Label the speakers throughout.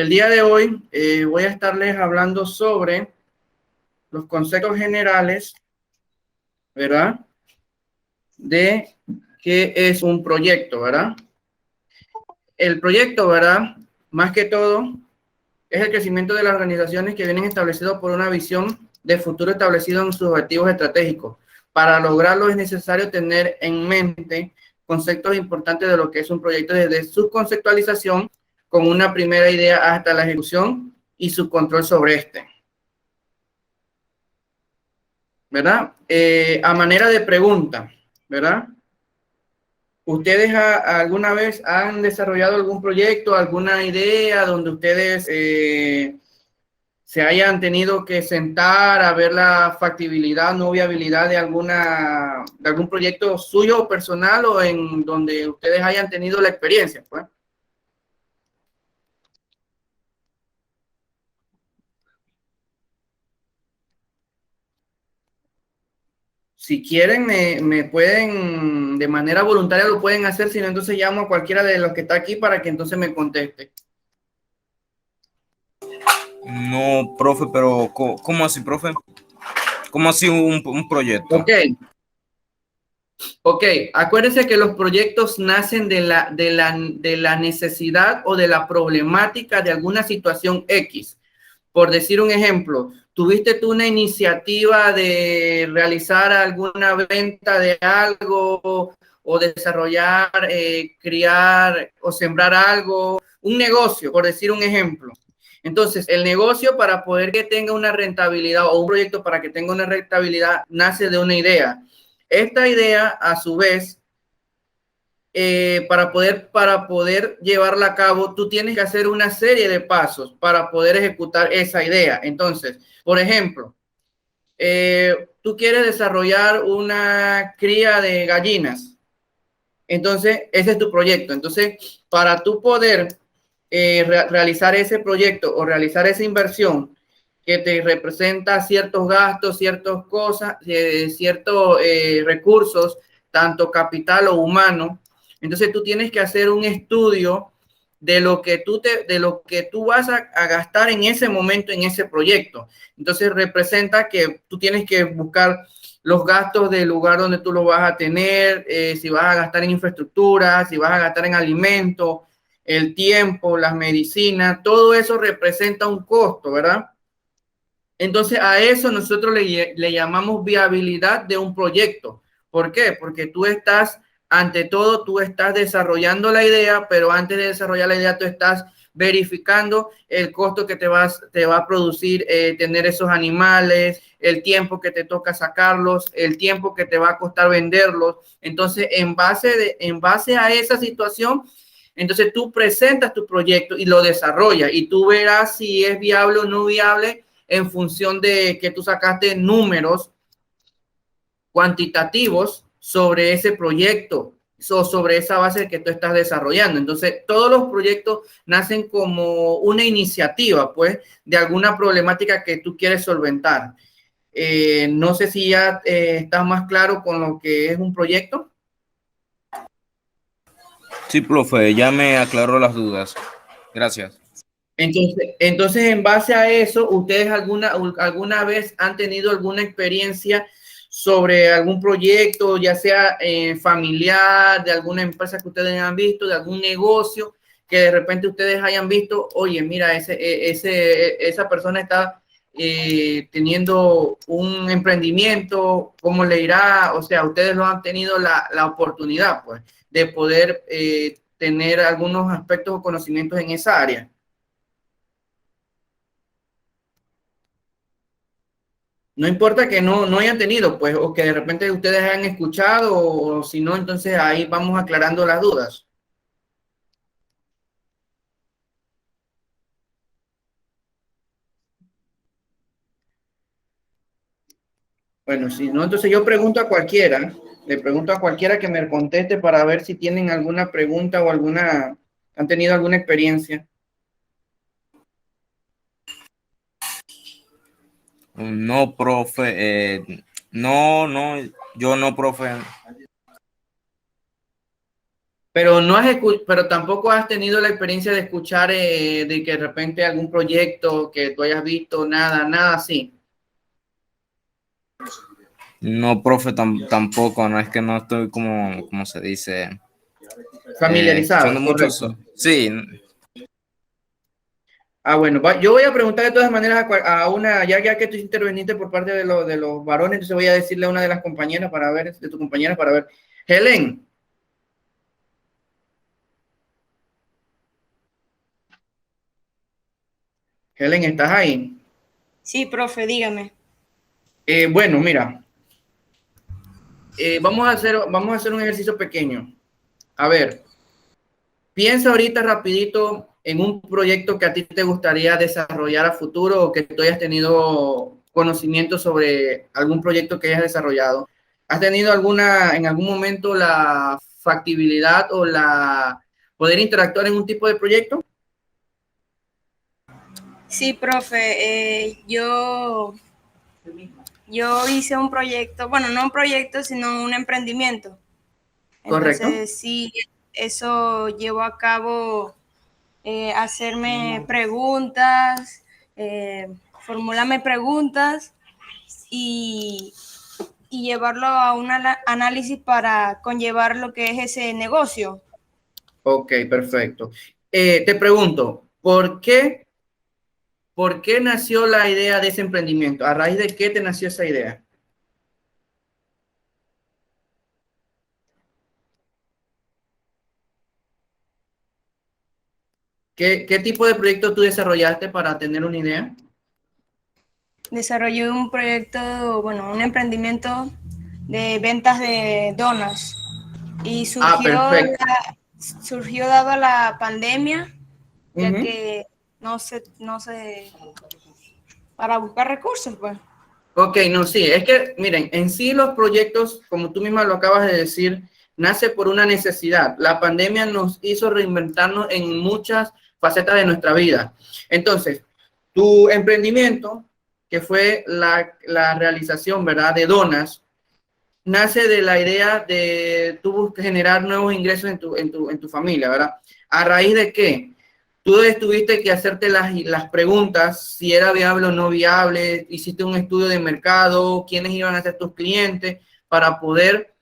Speaker 1: El día de hoy voy a estarles hablando sobre los conceptos generales, ¿verdad? De qué es un proyecto, ¿verdad? El proyecto, ¿verdad? Más que todo, es el crecimiento de las organizaciones que vienen establecidos por una visión de futuro establecido en sus objetivos estratégicos. Para lograrlo es necesario tener en mente conceptos importantes de lo que es un proyecto desde su conceptualización con una primera idea hasta la ejecución y su control sobre este. ¿Verdad? A manera de pregunta, ¿verdad? ¿Ustedes alguna vez han desarrollado algún proyecto, alguna idea donde ustedes se hayan tenido que sentar a ver la factibilidad, no viabilidad de algún proyecto suyo o personal o en donde ustedes hayan tenido la experiencia, pues? Si quieren, me pueden, de manera voluntaria lo pueden hacer, si no, entonces llamo a cualquiera de los que está aquí para que entonces me conteste.
Speaker 2: No, profe, pero ¿cómo así, profe? ¿Cómo así un proyecto?
Speaker 1: Ok, acuérdense que los proyectos nacen de la necesidad o de la problemática de alguna situación X. Por decir un ejemplo, ¿tuviste tú una iniciativa de realizar alguna venta de algo o desarrollar, criar o sembrar algo? Un negocio, por decir un ejemplo. Entonces, el negocio para poder que tenga una rentabilidad o un proyecto para que tenga una rentabilidad nace de una idea. Esta idea, a su vez, para poder llevarla a cabo, tú tienes que hacer una serie de pasos para poder ejecutar esa idea. Entonces, por ejemplo, tú quieres desarrollar una cría de gallinas. Entonces, ese es tu proyecto. Entonces, para tú poder realizar ese proyecto o realizar esa inversión que te representa ciertos gastos, ciertas cosas, ciertos recursos, tanto capital o humano, entonces tú tienes que hacer un estudio de lo que tú vas a gastar en ese momento en ese proyecto. Entonces representa que tú tienes que buscar los gastos del lugar donde tú lo vas a tener, si vas a gastar en infraestructura, si vas a gastar en alimentos, el tiempo, las medicinas, todo eso representa un costo, ¿verdad? Entonces a eso nosotros le llamamos viabilidad de un proyecto. ¿Por qué? Porque tú estás, ante todo, tú estás desarrollando la idea, pero antes de desarrollar la idea, tú estás verificando el costo que te va a producir tener esos animales, el tiempo que te toca sacarlos, el tiempo que te va a costar venderlos. Entonces, en base a esa situación, entonces tú presentas tu proyecto y lo desarrollas y tú verás si es viable o no viable en función de que tú sacaste números cuantitativos sobre ese proyecto o sobre esa base que tú estás desarrollando. Entonces, todos los proyectos nacen como una iniciativa, pues, de alguna problemática que tú quieres solventar. No sé si ya estás más claro con lo que es un proyecto.
Speaker 2: Sí, profe, ya me aclaró las dudas. Gracias.
Speaker 1: Entonces, en base a eso, ¿ustedes alguna vez han tenido alguna experiencia sobre algún proyecto, ya sea familiar, de alguna empresa que ustedes han visto, de algún negocio, que de repente ustedes hayan visto, oye, mira, esa persona está teniendo un emprendimiento, ¿cómo le irá? O sea, ustedes no han tenido la oportunidad, pues, de poder tener algunos aspectos o conocimientos en esa área. No importa que no hayan tenido, pues, o que de repente ustedes hayan escuchado, o si no, entonces ahí vamos aclarando las dudas. Bueno, si no, entonces yo pregunto a cualquiera, le pregunto a cualquiera que me conteste para ver si tienen alguna pregunta o han tenido alguna experiencia.
Speaker 2: No, profe, no, yo no, profe.
Speaker 1: Pero no has pero tampoco has tenido la experiencia de escuchar de que de repente algún proyecto que tú hayas visto, nada así.
Speaker 2: No, profe, tampoco, no es que no estoy como se dice, escuchando
Speaker 1: Familiarizado,
Speaker 2: mucho
Speaker 1: correcto.
Speaker 2: eso. Sí,
Speaker 1: Ah, bueno, yo voy a preguntar de todas maneras a una, ya que tú interveniste por parte de los varones, entonces voy a decirle a una de las compañeras para ver, de tu compañera para ver. Helen, Helen, ¿estás ahí?
Speaker 3: Sí, profe, dígame.
Speaker 1: Bueno, mira, vamos a hacer un ejercicio pequeño. A ver, piensa ahorita rapidito en un proyecto que a ti te gustaría desarrollar a futuro o que tú hayas tenido conocimiento sobre algún proyecto que hayas desarrollado. ¿Has tenido en algún momento la factibilidad o la poder interactuar en un tipo de proyecto?
Speaker 3: Sí, profe, yo hice un proyecto, bueno, no un proyecto, sino un emprendimiento.
Speaker 1: Correcto.
Speaker 3: Entonces, sí, eso llevó a cabo hacerme preguntas, formularme preguntas y, y llevarlo a un análisis para conllevar lo que es ese negocio.
Speaker 1: Ok, perfecto. Te pregunto, ¿por qué nació la idea de ese emprendimiento? ¿A raíz de qué te nació esa idea? ¿Qué tipo de proyecto tú desarrollaste para tener una idea?
Speaker 3: Desarrollé un proyecto, bueno, un emprendimiento de ventas de donas y
Speaker 1: Ah, perfecto.
Speaker 3: surgió dado la pandemia, ya
Speaker 1: Ujú.
Speaker 3: que no sé, para buscar recursos, pues.
Speaker 1: Ok, no, sí, es que, miren, en sí los proyectos, como tú misma lo acabas de decir, nace por una necesidad. La pandemia nos hizo reinventarnos en muchas facetas de nuestra vida. Entonces, tu emprendimiento, que fue la realización, ¿verdad?, de donas, nace de la idea de tú generar nuevos ingresos en tu familia, ¿verdad? ¿A raíz de qué? Tú tuviste que hacerte las preguntas si era viable o no viable, hiciste un estudio de mercado, quiénes iban a ser tus clientes para poder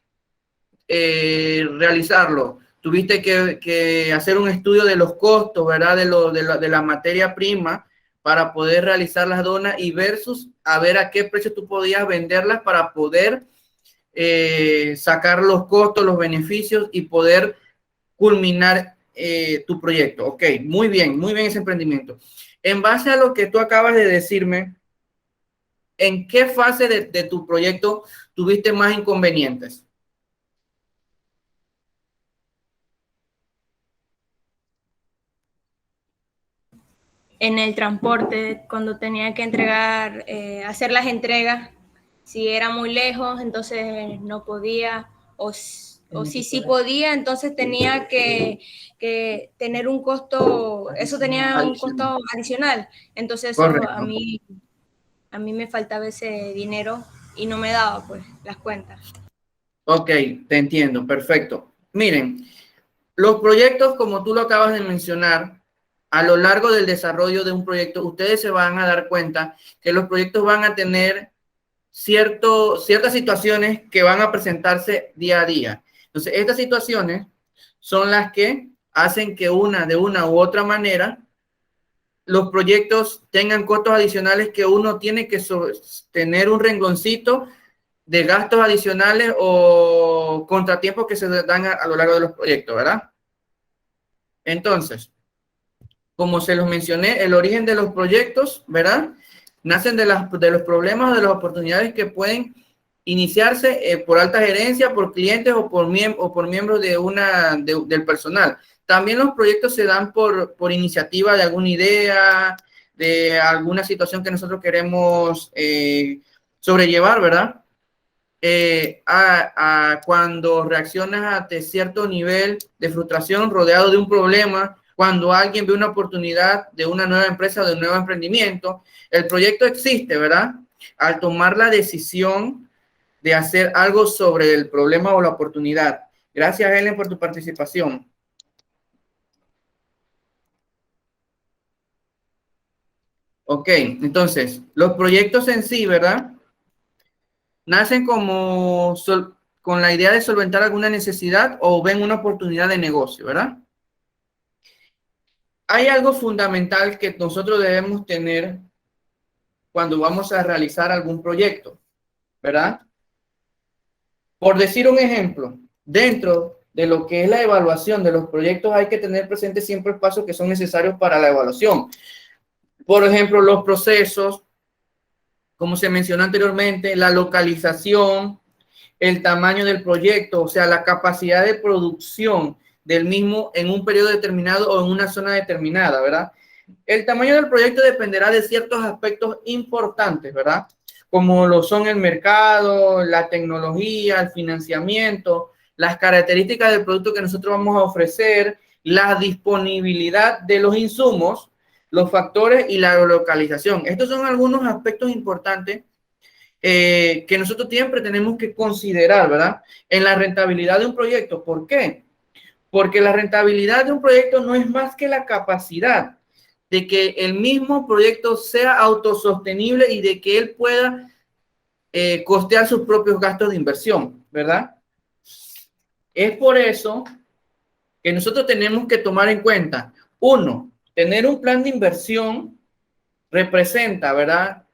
Speaker 1: realizarlo. Tuviste que hacer un estudio de los costos, ¿verdad? De la materia prima para poder realizar las donas y versus a ver a qué precio tú podías venderlas para poder sacar los costos, los beneficios y poder culminar tu proyecto. Ok, muy bien ese emprendimiento. En base a lo que tú acabas de decirme, ¿en qué fase de tu proyecto tuviste más inconvenientes?
Speaker 3: En el transporte, cuando tenía que entregar, hacer las entregas, si era muy lejos, entonces no podía, o si sí podía, entonces tenía que tener un costo, eso tenía un
Speaker 1: Adicional.
Speaker 3: costo adicional, entonces eso
Speaker 1: Correcto.
Speaker 3: a mí me faltaba ese dinero y no me daba pues las cuentas.
Speaker 1: Ok, te entiendo, perfecto. Miren, los proyectos, como tú lo acabas de mencionar, a lo largo del desarrollo de un proyecto, ustedes se van a dar cuenta que los proyectos van a tener ciertas situaciones que van a presentarse día a día. Entonces, estas situaciones son las que hacen que de una u otra manera los proyectos tengan costos adicionales que uno tiene que tener un rengloncito de gastos adicionales o contratiempos que se dan a lo largo de los proyectos, ¿verdad? Entonces, como se los mencioné, el origen de los proyectos, ¿verdad? Nacen de los problemas, de las oportunidades que pueden iniciarse por alta gerencia, por clientes o por miembros del personal. También los proyectos se dan por iniciativa de alguna idea, de alguna situación que nosotros queremos sobrellevar, ¿verdad? Cuando reaccionas a cierto nivel de frustración rodeado de un problema, cuando alguien ve una oportunidad de una nueva empresa, de un nuevo emprendimiento, el proyecto existe, ¿verdad? Al tomar la decisión de hacer algo sobre el problema o la oportunidad Gracias, Helen, por tu participación. Ok, entonces, los proyectos en sí, ¿verdad? Nacen como con la idea de solventar alguna necesidad o ven una oportunidad de negocio, ¿verdad? Hay algo fundamental que nosotros debemos tener cuando vamos a realizar algún proyecto, ¿verdad? Por decir un ejemplo, dentro de lo que es la evaluación de los proyectos hay que tener presente siempre los pasos que son necesarios para la evaluación. Por ejemplo, los procesos, como se mencionó anteriormente, la localización, el tamaño del proyecto, o sea, la capacidad de producción del mismo en un periodo determinado o en una zona determinada, ¿verdad? El tamaño del proyecto dependerá de ciertos aspectos importantes, ¿verdad? Como lo son el mercado, la tecnología, el financiamiento, las características del producto que nosotros vamos a ofrecer, la disponibilidad de los insumos, los factores y la localización. Estos son algunos aspectos importantes que nosotros siempre tenemos que considerar, ¿verdad? En la rentabilidad de un proyecto. ¿Por qué? Porque la rentabilidad de un proyecto no es más que la capacidad de que el mismo proyecto sea autosostenible y de que él pueda costear sus propios gastos de inversión, ¿verdad? Es por eso que nosotros tenemos que tomar en cuenta, uno, tener un plan de inversión representa, ¿verdad?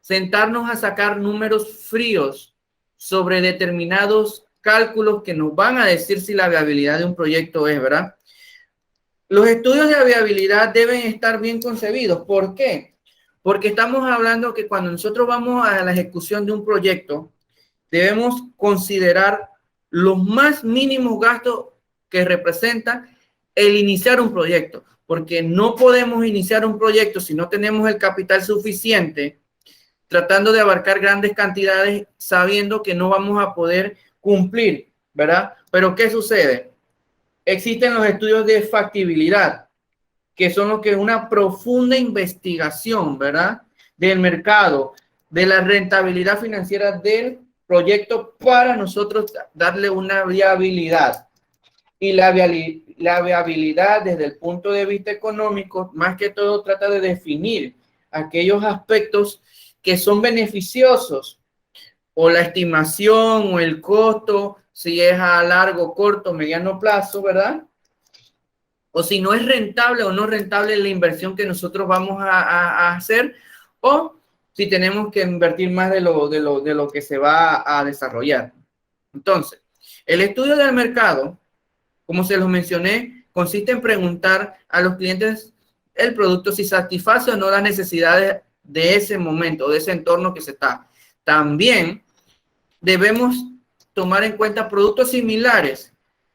Speaker 1: Sentarnos a sacar números fríos sobre determinados cálculos que nos van a decir si la viabilidad de un proyecto es, ¿verdad? Los estudios de viabilidad deben estar bien concebidos. ¿Por qué? Porque estamos hablando que cuando nosotros vamos a la ejecución de un proyecto, debemos considerar los más mínimos gastos que representa el iniciar un proyecto, porque no podemos iniciar un proyecto si no tenemos el capital suficiente, tratando de abarcar grandes cantidades, sabiendo que no vamos a poder cumplir, ¿verdad? Pero ¿qué sucede? Existen los estudios de factibilidad, que son lo que es una profunda investigación, ¿verdad? Del mercado, de la rentabilidad financiera del proyecto para nosotros darle una viabilidad. Y la viabilidad desde el punto de vista económico, más que todo trata de definir aquellos aspectos que son beneficiosos, o la estimación o el costo, si es a largo, corto, mediano plazo, ¿verdad? O si no es rentable o no rentable la inversión que nosotros vamos a hacer, o si tenemos que invertir más de lo que se va a desarrollar. Entonces, el estudio del mercado, como se los mencioné, consiste en preguntar a los clientes el producto si satisface o no las necesidades de ese momento, de ese entorno que se está. También debemos tomar en cuenta productos similares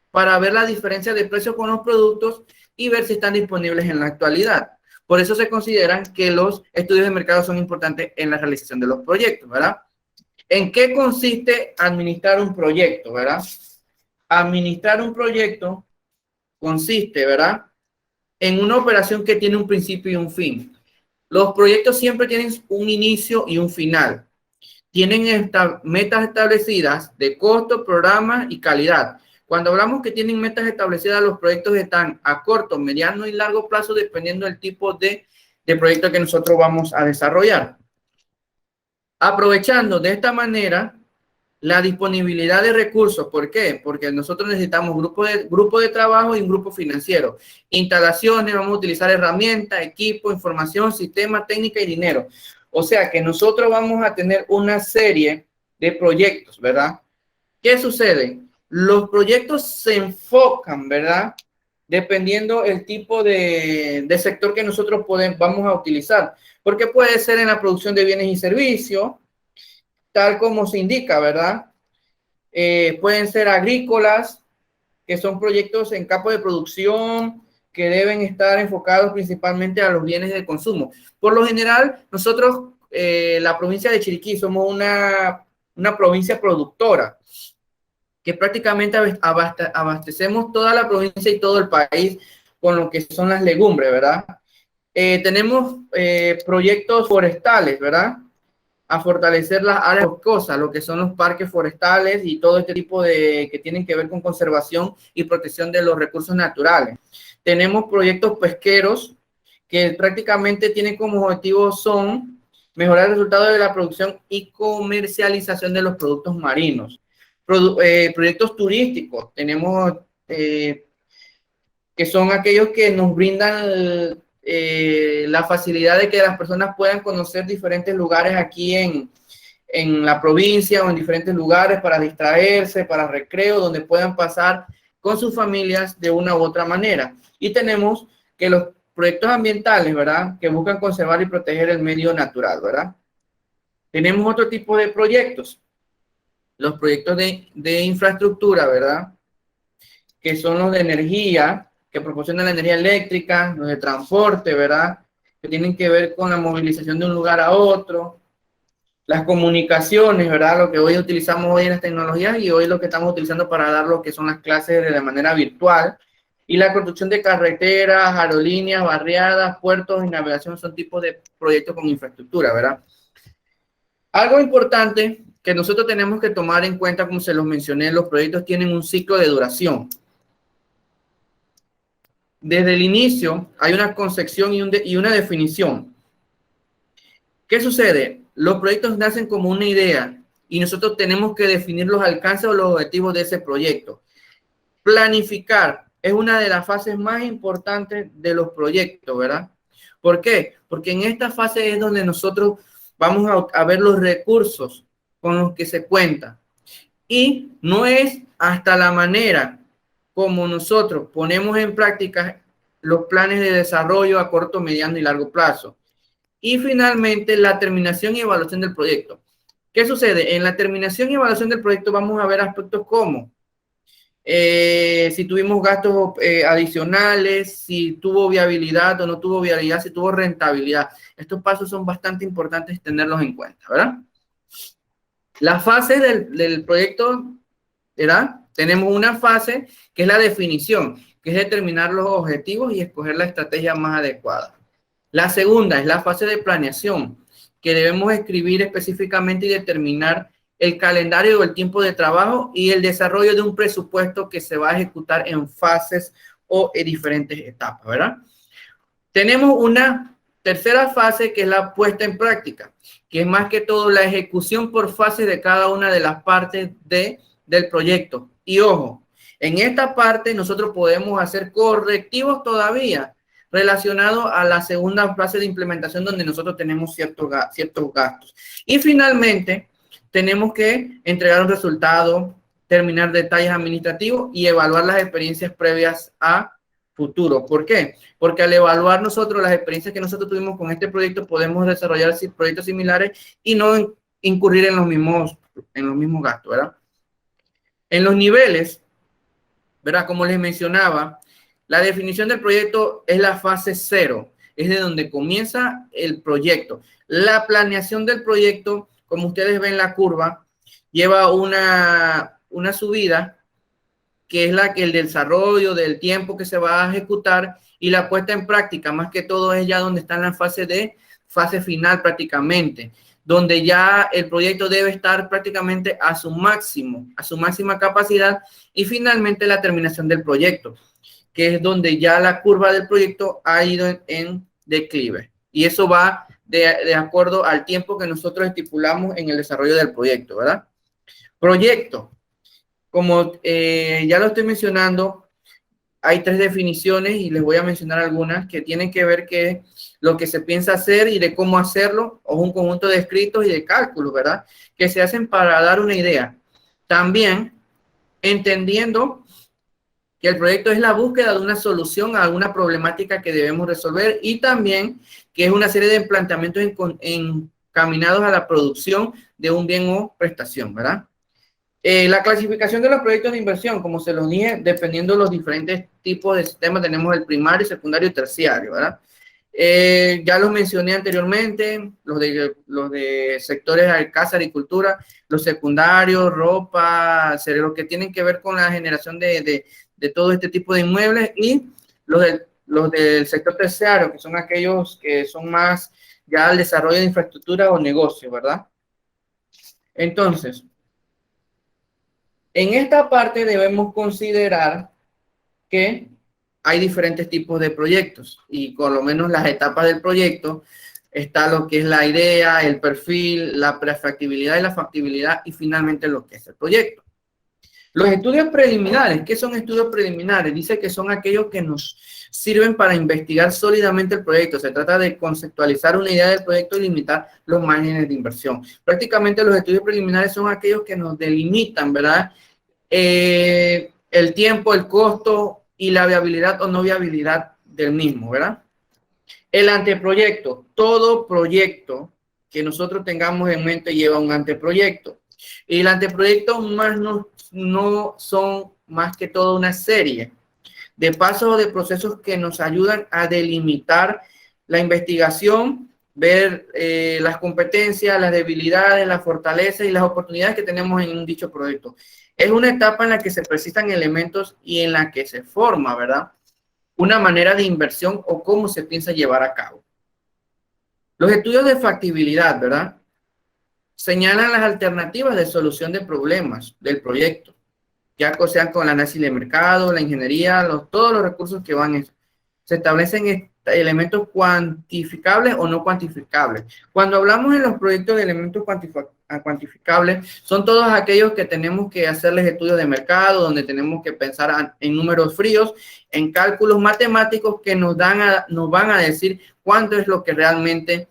Speaker 1: para ver la diferencia de precio con los productos y ver si están disponibles en la actualidad. Por eso se consideran que los estudios de mercado son importantes en la realización de los proyectos, ¿verdad? ¿En qué consiste administrar un proyecto, verdad? Administrar un proyecto consiste, ¿verdad? En una operación que tiene un principio y un fin. Los proyectos siempre tienen un inicio y un final. Tienen metas establecidas de costo, programa y calidad. Cuando hablamos que tienen metas establecidas, los proyectos están a corto, mediano y largo plazo, dependiendo del tipo de proyecto que nosotros vamos a desarrollar. Aprovechando de esta manera la disponibilidad de recursos. ¿Por qué? Porque nosotros necesitamos grupo de trabajo y un grupo financiero. Instalaciones, vamos a utilizar herramientas, equipo, información, sistema, técnica y dinero. O sea que nosotros vamos a tener una serie de proyectos, ¿verdad? ¿Qué sucede? Los proyectos se enfocan, ¿verdad? Dependiendo el tipo de sector que nosotros vamos a utilizar. Porque puede ser en la producción de bienes y servicios, tal como se indica, ¿verdad? Pueden ser agrícolas, que son proyectos en campo de producción que deben estar enfocados principalmente a los bienes de consumo. Por lo general, nosotros, la provincia de Chiriquí, somos una provincia productora, que prácticamente abastecemos toda la provincia y todo el país con lo que son las legumbres, ¿verdad? Tenemos proyectos forestales, ¿verdad? a fortalecer las áreas boscosas, lo que son los parques forestales y todo este tipo de que tienen que ver con conservación y protección de los recursos naturales. Tenemos proyectos pesqueros que prácticamente tienen como objetivo son mejorar el resultado de la producción y comercialización de los productos marinos. Proyectos turísticos, tenemos que son aquellos que nos brindan la facilidad de que las personas puedan conocer diferentes lugares aquí en la provincia o en diferentes lugares para distraerse, para recreo, donde puedan pasar con sus familias de una u otra manera. Y tenemos que los proyectos ambientales, ¿verdad?, que buscan conservar y proteger el medio natural, ¿verdad? Tenemos otro tipo de proyectos, los proyectos de infraestructura, ¿verdad?, que son los de energía, que proporcionan la energía eléctrica, los de transporte, ¿verdad?, que tienen que ver con la movilización de un lugar a otro, las comunicaciones, ¿verdad?, lo que hoy utilizamos hoy en las tecnologías y hoy lo que estamos utilizando para dar lo que son las clases de manera virtual, y la construcción de carreteras, aerolíneas, barriadas, puertos y navegación son tipos de proyectos con infraestructura, ¿verdad? Algo importante que nosotros tenemos que tomar en cuenta, como se los mencioné, los proyectos tienen un ciclo de duración. Desde el inicio hay una concepción y una definición. ¿Qué sucede? Los proyectos nacen como una idea y nosotros tenemos que definir los alcances o los objetivos de ese proyecto. Planificar es una de las fases más importantes de los proyectos, ¿verdad? ¿Por qué? Porque en esta fase es donde nosotros vamos a ver los recursos con los que se cuenta. Y no es hasta la manera como nosotros ponemos en práctica los planes de desarrollo a corto, mediano y largo plazo. Y finalmente, la terminación y evaluación del proyecto. ¿Qué sucede? En la terminación y evaluación del proyecto vamos a ver aspectos como si tuvimos gastos adicionales, si tuvo viabilidad o no tuvo viabilidad, si tuvo rentabilidad. Estos pasos son bastante importantes tenerlos en cuenta, ¿verdad? La fase del proyecto, ¿verdad? Tenemos una fase que es la definición, que es determinar los objetivos y escoger la estrategia más adecuada. La segunda es la fase de planeación, que debemos escribir específicamente y determinar el calendario o el tiempo de trabajo y el desarrollo de un presupuesto que se va a ejecutar en fases o en diferentes etapas, ¿verdad? Tenemos una tercera fase que es la puesta en práctica, que es más que todo la ejecución por fases de cada una de las partes del proyecto. Y ojo, en esta parte nosotros podemos hacer correctivos todavía relacionados a la segunda fase de implementación donde nosotros tenemos ciertos gastos. Y finalmente, tenemos que entregar un resultado, terminar detalles administrativos y evaluar las experiencias previas a futuro. ¿Por qué? Porque al evaluar nosotros las experiencias que nosotros tuvimos con este proyecto, podemos desarrollar proyectos similares y no incurrir en los mismos gastos, ¿verdad? En los niveles, ¿verdad? Como les mencionaba, la definición del proyecto es la fase 0, es de donde comienza el proyecto. La planeación del proyecto, como ustedes ven la curva, lleva una subida, que es el desarrollo del tiempo que se va a ejecutar, y la puesta en práctica, más que todo, es ya donde está en la fase final prácticamente, donde ya el proyecto debe estar prácticamente a su máxima capacidad, y finalmente la terminación del proyecto, que es donde ya la curva del proyecto ha ido en declive. Y eso va de acuerdo al tiempo que nosotros estipulamos en el desarrollo del proyecto, ¿verdad? Proyecto. Como ya lo estoy mencionando, hay 3 definiciones y les voy a mencionar algunas que tienen que ver que lo que se piensa hacer y de cómo hacerlo, o un conjunto de escritos y de cálculos, ¿verdad?, que se hacen para dar una idea. También entendiendo que el proyecto es la búsqueda de una solución a alguna problemática que debemos resolver, y también que es una serie de planteamientos encaminados a la producción de un bien o prestación, ¿verdad? La clasificación de los proyectos de inversión, como se los dije, dependiendo de los diferentes tipos de sistemas, tenemos el primario, secundario y terciario, ¿verdad? Ya los mencioné anteriormente, los de sectores casa, agricultura, los secundarios, ropa, los que tienen que ver con la generación de todo este tipo de inmuebles, y los del sector terciario, que son aquellos que son más ya el desarrollo de infraestructura o negocio, ¿verdad? Entonces, en esta parte debemos considerar que hay diferentes tipos de proyectos y por lo menos las etapas del proyecto está lo que es la idea, el perfil, la prefactibilidad y la factibilidad y finalmente lo que es el proyecto. Los estudios preliminares, ¿qué son estudios preliminares? Dice que son aquellos que nos sirven para investigar sólidamente el proyecto. Se trata de conceptualizar una idea del proyecto y limitar los márgenes de inversión. Prácticamente los estudios preliminares son aquellos que nos delimitan, ¿verdad? El tiempo, el costo y la viabilidad o no viabilidad del mismo, ¿verdad? El anteproyecto, todo proyecto que nosotros tengamos en mente lleva un anteproyecto. Y el anteproyecto más no son más que todo una serie de pasos o de procesos que nos ayudan a delimitar la investigación, ver las competencias, las debilidades, las fortalezas y las oportunidades que tenemos en un dicho proyecto. Es una etapa en la que se precisan elementos y en la que se forma, ¿verdad?, una manera de inversión o cómo se piensa llevar a cabo. Los estudios de factibilidad, ¿verdad?, señalan las alternativas de solución de problemas del proyecto, ya sean con el análisis de mercado, la ingeniería, todos los recursos que van. Se establecen elementos cuantificables o no cuantificables. Cuando hablamos en los proyectos de elementos cuantificables, son todos aquellos que tenemos que hacerles estudios de mercado, donde tenemos que pensar en números fríos, en cálculos matemáticos que nos van a decir cuánto es lo que realmente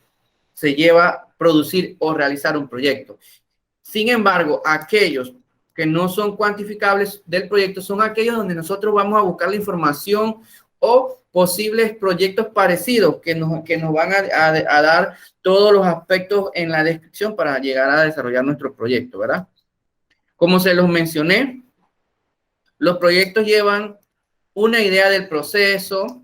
Speaker 1: se lleva a producir o realizar un proyecto. Sin embargo, aquellos que no son cuantificables del proyecto son aquellos donde nosotros vamos a buscar la información o posibles proyectos parecidos que nos van a dar todos los aspectos en la descripción para llegar a desarrollar nuestro proyecto, ¿verdad? Como se los mencioné, los proyectos llevan una idea del proceso,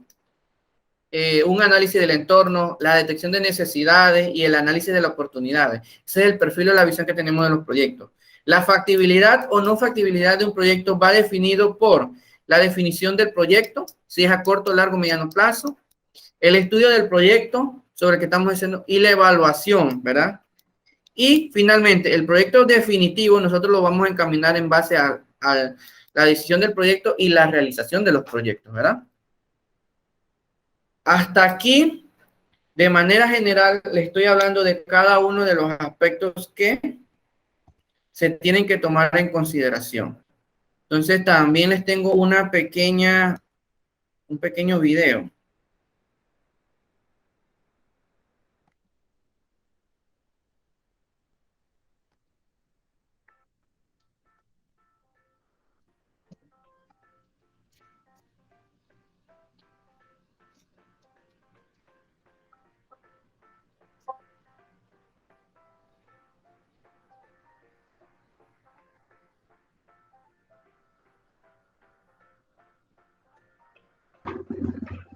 Speaker 1: un análisis del entorno, la detección de necesidades y el análisis de las oportunidades. Ese es el perfil o la visión que tenemos de los proyectos. La factibilidad o no factibilidad de un proyecto va definido por la definición del proyecto, si es a corto, largo, mediano plazo, el estudio del proyecto sobre el que estamos haciendo y la evaluación, ¿verdad? Y finalmente, el proyecto definitivo nosotros lo vamos a encaminar en base a la decisión del proyecto y la realización de los proyectos, ¿verdad? Hasta aquí, de manera general, le estoy hablando de cada uno de los aspectos que se tienen que tomar en consideración. Entonces, también les tengo un pequeño video.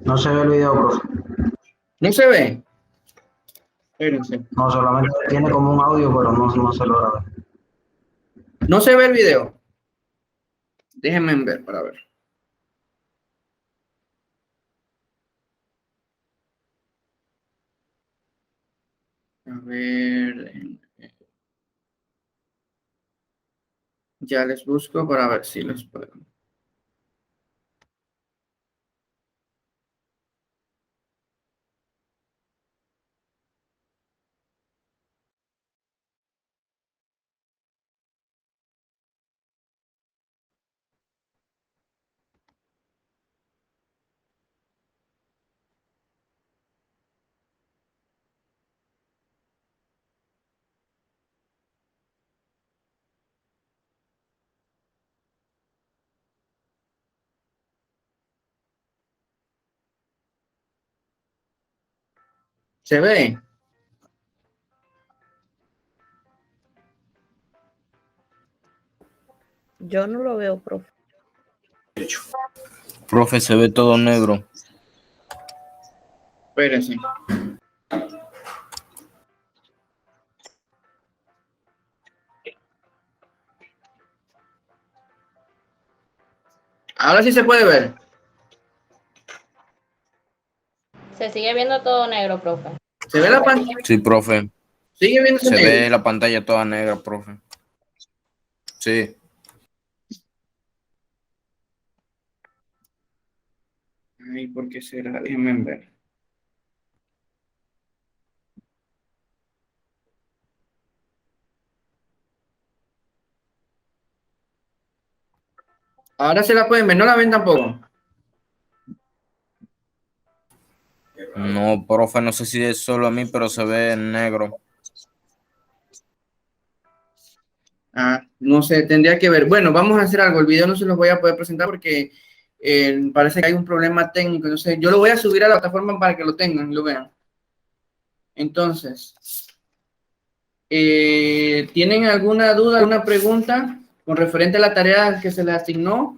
Speaker 4: No se ve el video, profe.
Speaker 1: ¿No se ve? Espérense.
Speaker 4: No, solamente tiene como un audio, pero no se logra ver.
Speaker 1: ¿No se ve el video? Déjenme ver para ver. A ver. Ya les busco para ver si los puedo. ¿Se ve?
Speaker 5: Yo no lo veo, profe.
Speaker 2: Profe, se ve todo negro.
Speaker 1: Espérense. Ahora sí se puede ver.
Speaker 3: Se sigue viendo todo negro, profe.
Speaker 1: ¿Se ve la pantalla?
Speaker 2: Sí, profe.
Speaker 1: ¿Sigue viendo
Speaker 2: Se
Speaker 1: negro?
Speaker 2: ve la pantalla toda negra, profe. Sí.
Speaker 1: Ay, ¿por qué será? Déjenme ver. Ahora se la pueden ver, no la ven tampoco.
Speaker 2: No, profe, no sé si es solo a mí, pero se ve negro.
Speaker 1: Ah, no sé, tendría que ver. Bueno, vamos a hacer algo. El video no se los voy a poder presentar porque parece que hay un problema técnico. Entonces, yo lo voy a subir a la plataforma para que lo tengan y lo vean. Entonces, ¿tienen alguna duda, alguna pregunta con referente a la tarea que se les asignó?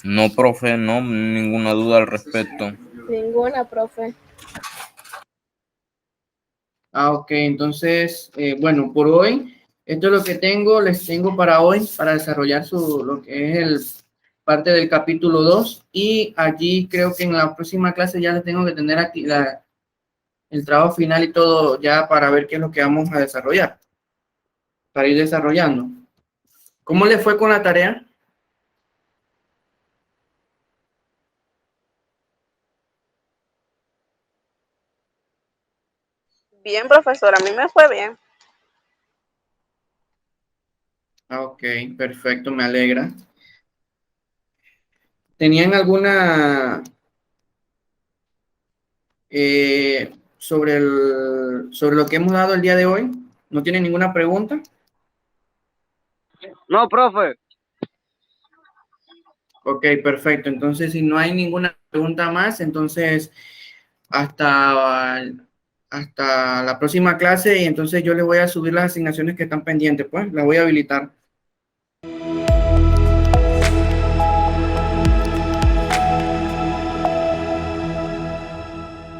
Speaker 2: No, profe, no, ninguna duda al respecto.
Speaker 3: Ninguna, profe.
Speaker 1: Ah, ok, entonces, bueno, por hoy, esto es lo que tengo, les tengo para hoy, para desarrollar lo que es el parte del capítulo 2 y allí creo que en la próxima clase ya les tengo que tener aquí el trabajo final y todo ya para ver qué es lo que vamos a desarrollar, para ir desarrollando. ¿Cómo le fue con la tarea?
Speaker 6: Bien, profesor, a mí me fue bien.
Speaker 1: Ah, ok, perfecto, me alegra. ¿Tenían alguna sobre lo que hemos dado el día de hoy? ¿No tienen ninguna pregunta?
Speaker 7: No, profe.
Speaker 1: Ok, perfecto. Entonces, si no hay ninguna pregunta más, entonces hasta, hasta la próxima clase y entonces yo les voy a subir las asignaciones que están pendientes, pues las voy a habilitar.